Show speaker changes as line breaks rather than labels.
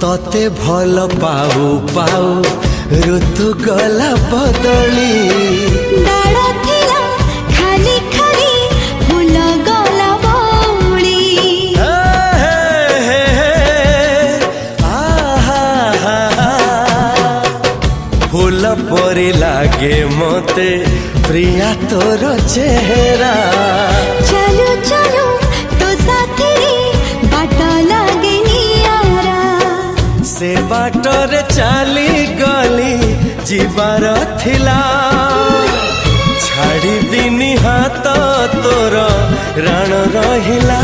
तते भल पाऊ पाऊ ऋतु गला बदली
डाळ थिला खाली खाली फूल गला बौली
फूल परी लागे मते प्रिया तोर चेहरा
चलो चलो तो साथी बाट लागे नियारा
से बाटरे चली गली जीवार थिला छाड़ी दिनी हाथ तोर राण रहिला।